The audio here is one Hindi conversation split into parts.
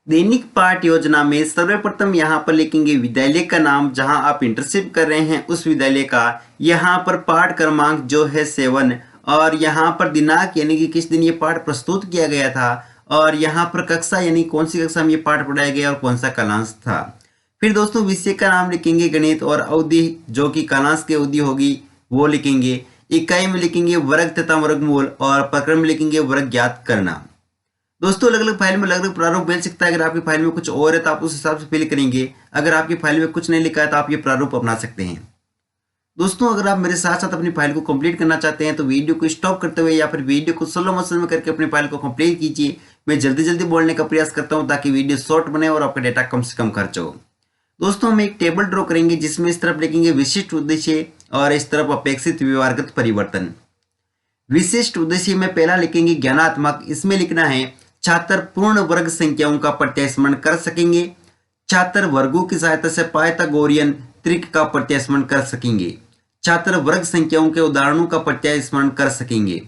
दैनिक पाठ योजना में सर्वप्रथम यहाँ पर लिखेंगे विद्यालय का नाम, जहाँ आप इंटर्नशिप कर रहे हैं उस विद्यालय का। यहाँ पर पाठ क्रमांक जो है 7 और यहाँ पर दिनांक यानी कि किस दिन ये पाठ प्रस्तुत किया गया था और यहाँ पर कक्षा यानी कौन सी कक्षा में ये पाठ पढ़ाया गया और कौन सा कालांश था। फिर दोस्तों विषय का नाम लिखेंगे गणित और अवधि जो कि कालांश की अवधि होगी वो लिखेंगे। इकाई में लिखेंगे वर्ग तथा वर्गमूल और प्रक्रम में लिखेंगे वर्ग ज्ञात करना। दोस्तों अलग अलग फाइल में अलग अलग प्रारूप मिल सकता है। अगर आपकी फाइल में कुछ और है तो आप उस हिसाब से फिल करेंगे। अगर आपकी फाइल में कुछ नहीं लिखा है तो आप ये प्रारूप अपना सकते हैं। दोस्तों अगर आप मेरे साथ साथ अपनी फाइल को कंप्लीट करना चाहते हैं तो वीडियो को स्टॉप करते हुए या फिर वीडियो को स्लो मोशन में करके अपनी फाइल को कंप्लीट कीजिए। मैं जल्दी जल्दी बोलने का प्रयास करता हूं ताकि वीडियो शॉर्ट बने और आपका डेटा कम से कम खर्च हो। दोस्तों हम एक टेबल ड्रॉ करेंगे जिसमें इस तरफ लिखेंगे विशिष्ट उद्देश्य और इस तरफ अपेक्षित व्यवहारगत परिवर्तन। विशिष्ट उद्देश्य में पहला लिखेंगे ज्ञानात्मक। इसमें लिखना है छात्र पूर्ण वर्ग संख्याओं का प्रत्यास्मरण कर सकेंगे। छात्र वर्गों की सहायता से पाइथागोरियन त्रिक का प्रत्यास्मरण कर सकेंगे। छात्र वर्ग संख्याओं के उदाहरणों का प्रत्यास्मरण कर सकेंगे।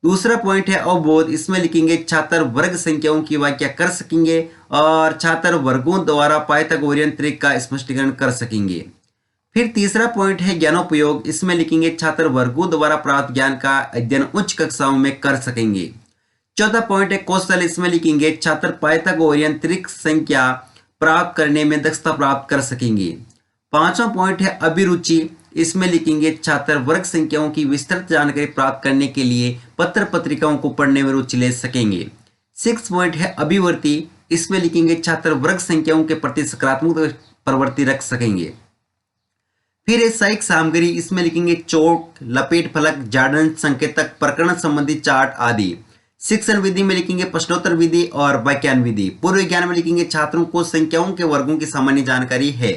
दूसरा पॉइंट है अवबोध। इसमें लिखेंगे छात्र वर्ग संख्याओं की व्याख्या कर सकेंगे और छात्र वर्गों द्वारा पाइथागोरियन त्रिक का स्पष्टीकरण कर सकेंगे। फिर तीसरा पॉइंट है ज्ञानोपयोग। इसमें लिखेंगे छात्र वर्गों द्वारा प्राप्त ज्ञान का अध्ययन उच्च कक्षाओं में कर सकेंगे। चौथा पॉइंट है कौशल। इसमें लिखेंगे छात्र पाइथागोरियन त्रिक संख्या प्राप्त करने में दक्षता प्राप्त कर सकेंगे। पांचवा पॉइंट है अभिरुचि। इसमें लिखेंगे छात्र वर्ग संख्याओं की विस्तृत जानकारी प्राप्त करने के लिए पत्र पत्रिकाओं को पढ़ने में रुचि ले सकेंगे। 6 पॉइंट है अभिवृत्ति। इसमें लिखेंगे छात्र वर्ग संख्याओं के प्रति सकारात्मक प्रवृत्ति रख सकेंगे। फिर है सहायक सामग्री। इसमें लिखेंगे चोट, लपेट फलक, जाडन, संकेतक, प्रकरण संबंधी चार्ट आदि। शिक्षण विधि में लिखेंगे प्रश्नोत्तर विधि और व्याख्यान विधि। पूर्व विज्ञान में लिखेंगे छात्रों को संख्याओं के वर्गों की सामान्य जानकारी है।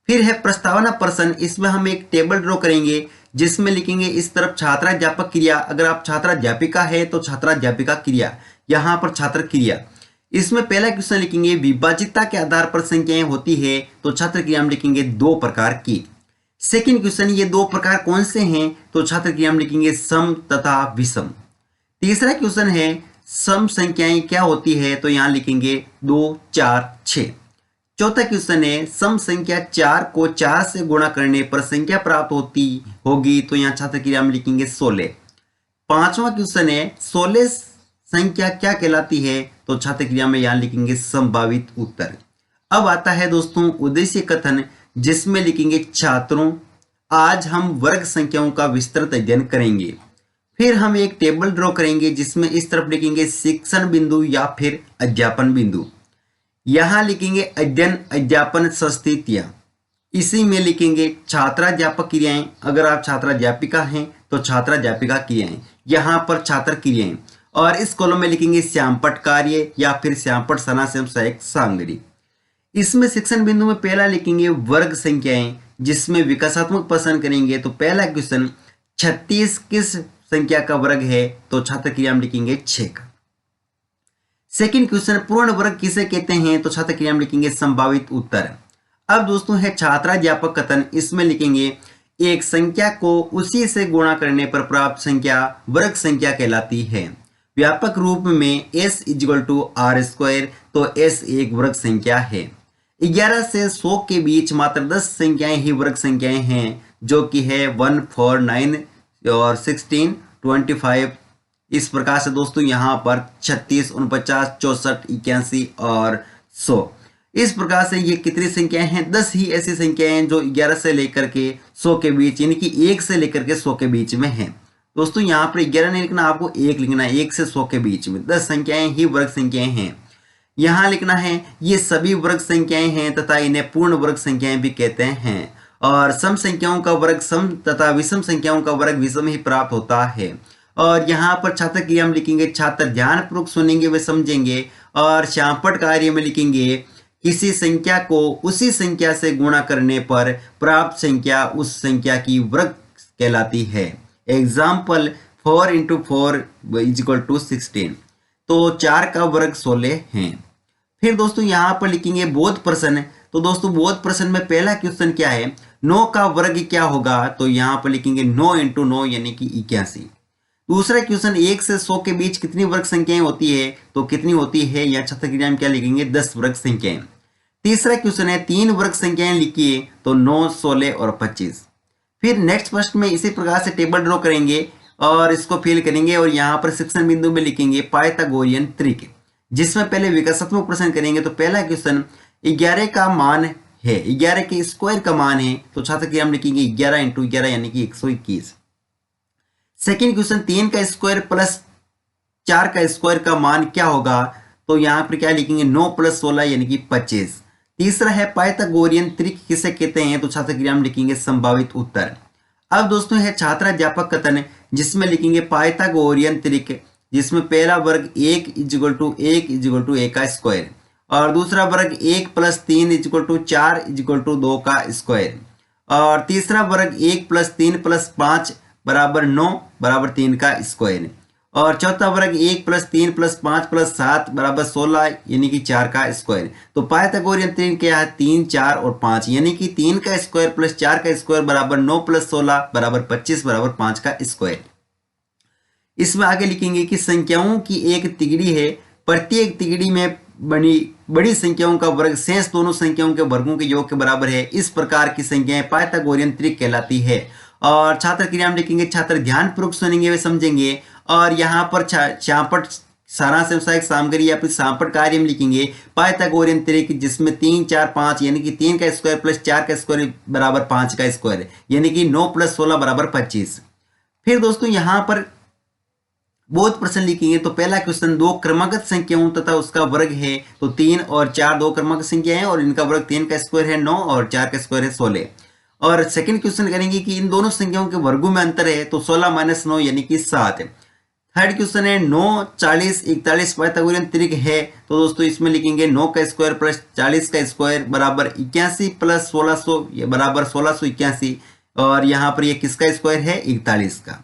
फिर है प्रस्तावना प्रश्न। इसमें हम एक टेबल ड्रॉ करेंगे जिसमें लिखेंगे इस तरफ छात्राध्यापक क्रिया। अगर आप छात्राध्यापिका है तो छात्राध्यापिका क्रिया, यहाँ पर छात्र क्रिया। इसमें पहला क्वेश्चन लिखेंगे विभाजितता के आधार पर संख्याएं होती है तो छात्र क्रिया में लिखेंगे 2 प्रकार की। सेकेंड क्वेश्चन ये 2 प्रकार कौन से हैं तो छात्र क्रिया में लिखेंगे सम तथा विषम। तीसरा क्वेश्चन है सम संख्याएं क्या होती है तो यहाँ लिखेंगे 2, 4, 6। चौथा क्वेश्चन है सम संख्या 4 को 4 से गुणा करने पर संख्या प्राप्त होगी तो यहाँ छात्र क्रिया में लिखेंगे 16। पांचवा क्वेश्चन है 16 संख्या क्या कहलाती है तो छात्र क्रिया में यहाँ लिखेंगे संभावित उत्तर। अब आता है दोस्तों उद्देश्य कथन जिसमें लिखेंगे छात्रों आज हम वर्ग संख्याओं का विस्तृत अध्ययन करेंगे। फिर हम एक टेबल ड्रॉ करेंगे जिसमें इस तरफ लिखेंगे शिक्षण बिंदु या फिर अध्यापन बिंदु। यहां लिखेंगे अध्ययन अध्यापन संस्थितियां। इसी में लिखेंगे छात्राध्यापक क्रियाएं। अगर आप छात्राध्यापिका हैं तो छात्राध्यापिका क्रियाएं, यहाँ पर छात्र क्रियाएं। और इस कॉलम में लिखेंगे श्यामपट्ट कार्य या फिर श्यामपट्ट सनासम सहायक सामग्री। इसमें शिक्षण बिंदु में पहला लिखेंगे वर्ग संख्याएं जिसमें विकासात्मक प्रश्न करेंगे। तो पहला क्वेश्चन 36 किस संख्या का वर्ग है तो छात्र क्रिया में लिखेंगे 6 का। सेकंड क्वेश्चन पूर्ण वर्ग किसे कहते हैं तो छात्र क्रिया में लिखेंगे संभावित उत्तर। अब दोस्तों है छात्राध्यापक कथन। इसमें लिखेंगे एक संख्या को उसी से गुणा करने पर प्राप्त संख्या वर्ग संख्या कहलाती है। व्यापक रूप में s = r²। तो s एक वर्ग संख्या है। 11 से 100 के बीच मात्र 10 संख्याएं ही वर्ग संख्याएं हैं जो कि है 1, 4, 9 और 16, 25। इस प्रकार से दोस्तों यहाँ पर 36, 49, 64, 81 और 100। इस प्रकार से ये कितनी संख्याएं हैं 10 ही ऐसी संख्याएं हैं जो 11 से लेकर के 100 के बीच यानी कि 1 से लेकर के 100 के बीच में हैं। दोस्तों यहाँ पर 11 नहीं लिखना, आपको 1 लिखना है। 1 से 100 के बीच में 10 संख्याएं ही वर्ग संख्याएं हैं। यहाँ लिखना है ये सभी वर्ग संख्याएं हैं तथा इन्हें पूर्ण वर्ग संख्याएं भी कहते हैं। और सम संख्याओं का वर्ग सम तथा विषम संख्याओं का वर्ग विषम ही प्राप्त होता है। और यहाँ पर छात्र क्रिया में लिखेंगे छात्र ध्यानपूर्वक सुनेंगे वे समझेंगे। और श्यामपट्ट कार्य में लिखेंगे किसी संख्या को उसी संख्या से गुणा करने पर प्राप्त संख्या उस संख्या की वर्ग कहलाती है। एग्जाम्पल 4 × 4 = 16। तो 4 का वर्ग 16 है। फिर दोस्तों यहाँ पर लिखेंगे बोध प्रश्न। तो दोस्तों बोध प्रश्न में पहला क्वेश्चन क्या है 9 का वर्ग क्या होगा तो यहाँ पर लिखेंगे 9 × 9 यानी कि 81। दूसरा क्वेश्चन 1 से 100 के बीच कितनी वर्ग संख्याएं होती है, तो कितनी होती है, या छात्र क्रिया में क्या लिखेंगे 10 वर्ग संख्याएं। तीसरा क्वेश्चन है 3 वर्ग संख्याएं लिखिए, तो 9, 16 और 25। फिर नेक्स्ट प्रश्न में इसी प्रकार से टेबल ड्रॉ करेंगे और इसको फिल करेंगे और यहाँ पर शिक्षण बिंदु में लिखेंगे पाइथागोरियन त्रिक, जिसमें पहले विकर्षात्मक प्रश्न करेंगे। तो पहला क्वेश्चन 11 का मान है, 11 के स्क्वायर का मान है, तो छात्र क्रिया हम लिखेंगे 11 × 11 यानी कि 121। सेकेंड क्वेश्चन 3 का स्क्वायर प्लस 4 का स्क्वायर का मान क्या होगा, तो यहाँ पर क्या लिखेंगे 9 + 16 यानी कि 25। तीसरा है पाइथागोरियन त्रिक किसे कहते हैं, तो छात्र क्रिया में लिखेंगे संभावित उत्तर। अब दोस्तों है छात्राध्यापक कथन, जिसमें लिखेंगे पाइथागोरियन त्रिक, जिसमें पहला वर्ग 1 = 1 = 1 का स्क्वायर, और दूसरा वर्ग 1 + 3 = 4 = 2 का स्क्वायर, और तीसरा वर्ग 1 + 3 + 5 = 9 = 3 का स्क्वायर, और चौथा वर्ग 1 + 3 + 5 + 7 = 16 यानी कि 4 का स्क्वायर। तो पाइथागोरियन त्रिक क्या है 3, 4 और 5, यानी कि 3 का स्क्वायर प्लस 4 का स्क्वायर बराबर 9 + 16 = 25 = 5 का स्क्वायर। इसमें आगे लिखेंगे कि संख्याओं की एक तिगड़ी है, प्रत्येक तिगड़ी में बड़ी संख्याओं का वर्ग शेष दोनों संख्याओं के वर्गों के योग के बराबर है। इस प्रकार की संख्याएं पाइथागोरियन त्रिक कहलाती है। और छात्र क्रिया में लिखेंगे, छात्र ध्यानपूर्वक सुनेंगे वे समझेंगे, और यहाँ पर चापट सारांश व्यवसायिक सामग्री या फिर सांपट कार्य में लिखेंगे पाइथागोरियन त्रिक, जिसमें 3, 4, 5 यानी कि 3 का स्क्वायर प्लस 4 का स्क्वायर बराबर 5 का स्क्वायर, यानी कि 9 + 16 = 25। फिर दोस्तों यहाँ पर बहुत प्रश्न लिखेंगे। तो पहला क्वेश्चन 2 क्रमागत संख्याओं तथा उसका वर्ग है, तो 3 और 4 2 क्रमागत संख्या है और इनका वर्ग 3 का स्क्वायर है 9 और 4 का स्क्वायर है 16। और सेकंड क्वेश्चन करेंगे कि इन दोनों संख्याओं के वर्गों में अंतर है, तो 16 - 9 यानी कि 7। थर्ड क्वेश्चन है 9, 40, 41 पाइथागोरियन त्रिक है, तो दोस्तों इसमें लिखेंगे 9 का स्क्वायर प्लस 40 का स्क्वायर बराबर 81 + 1600 बराबर 1681, और यहाँ पर ये किसका स्क्वायर है 41 का।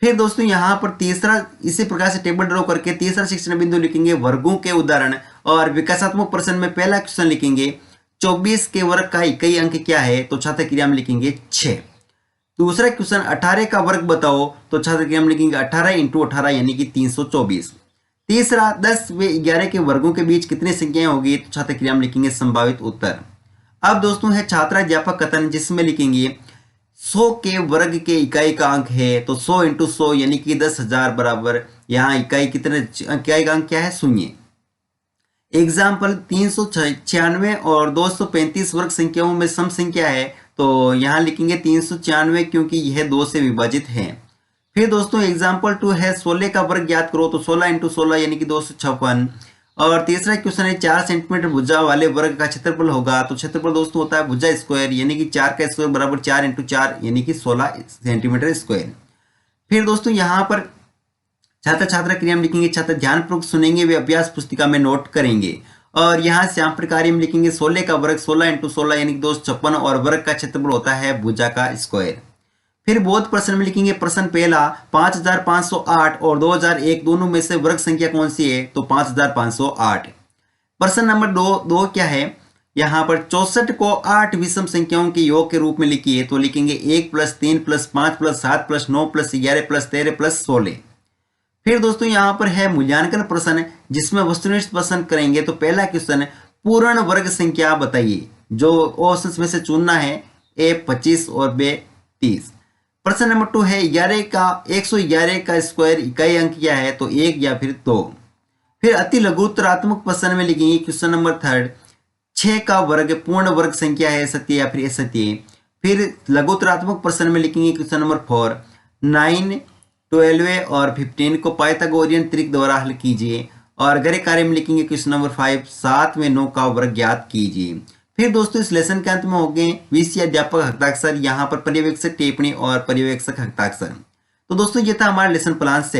फिर दोस्तों यहाँ पर तीसरा इसी प्रकार से टेबल ड्रॉ करके तीसरा शिक्षण बिंदु लिखेंगे वर्गों के उदाहरण, और विकासात्मक प्रश्न में पहला क्वेश्चन लिखेंगे 24 के वर्ग का इकाई अंक क्या है, तो छात्र क्रिया में लिखेंगे 6। दूसरा क्वेश्चन 18 का वर्ग बताओ, तो छात्र क्रिया में लिखेंगे 18 × 18 यानी कि 324। तीसरा 10 व 11 के वर्गों के बीच कितनी संख्याएं होगी, तो छात्र क्रिया में लिखेंगे संभावित उत्तर। अब दोस्तों है छात्राध्यापक कथन, जिसमें लिखेंगे 100 के वर्ग के इकाई का अंक है, तो 100 × 100 यानी कि 10,000 बराबर यहाँ इकाई का अंक क्या है 0। एग्जाम्पल 396 और 235 वर्ग संख्याओं में सम संख्या है, तो यहाँ लिखेंगे 396 क्योंकि यह 2 से विभाजित है। फिर दोस्तों एग्जाम्पल 2 है 16 का वर्ग ज्ञात करो, तो 16 × 16 यानी कि 256। और तीसरा क्वेश्चन है 4 सेंटीमीटर भुजा वाले वर्ग का क्षेत्रफल होगा, तो क्षेत्रफल दोस्तों होता है भुजा स्क्वायर, यानी कि 4 का स्क्वायर बराबर 4 × 4 यानी कि 16 सेंटीमीटर स्क्वायर। फिर दोस्तों यहाँ पर छात्र छात्रा क्रिया में लिखेंगे, छात्र ध्यानपूर्वक सुनेंगे वे अभ्यास पुस्तिका में नोट करेंगे। और यहाँ श्यामपुर कार्य में लिखेंगे 16 का वर्ग 16 × 16 यानी कि 256, और वर्ग का क्षेत्रफल होता है भुजा का स्क्वायर। फिर बोध प्रश्न में लिखेंगे प्रश्न पहला 5508 और 2001 दोनों में से वर्ग संख्या कौन सी है, तो 5508। प्रश्न नंबर 2 क्या है, यहाँ पर 64 को 8 विषम संख्याओं के योग के रूप में लिखिए, तो लिखेंगे 1 + 3 + 5 + 7 + 9 + 11 + 13 + 16। फिर दोस्तों यहाँ पर है मूल्यांकन प्रश्न, जिसमें वस्तुनिष्ठ प्रश्न करेंगे। तो पहला क्वेश्चन पूर्ण वर्ग संख्या बताइए, जो ऑप्शंस में से चुनना है, ए 25 और बी 30। प्रश्न नंबर 2 है 111 का स्क्वायर इकाई अंक क्या है, तो 1 या फिर 2। फिर अति लघुत्तरात्मक प्रश्न में लिखेंगे क्वेश्चन नंबर 3 6 का वर्ग पूर्ण वर्ग संख्या है, सत्य या फिर असत्य। फिर लघुत्तरात्मक प्रश्न में लिखेंगे क्वेश्चन नंबर 4 9, 12 और 15 को पाइथागोरियन त्रिक द्वारा हल कीजिए। और गृह कार्य में लिखेंगे क्वेश्चन नंबर 5 7 व 9 का वर्ग ज्ञात कीजिए। फिर दोस्तों इस लेसन के अंत में हो गए विषय अध्यापक हस्ताक्षर, यहाँ पर पर्यवेक्षक टिप्पणी और पर्यवेक्षक हस्ताक्षर। तो दोस्तों ये था हमारा लेसन प्लान से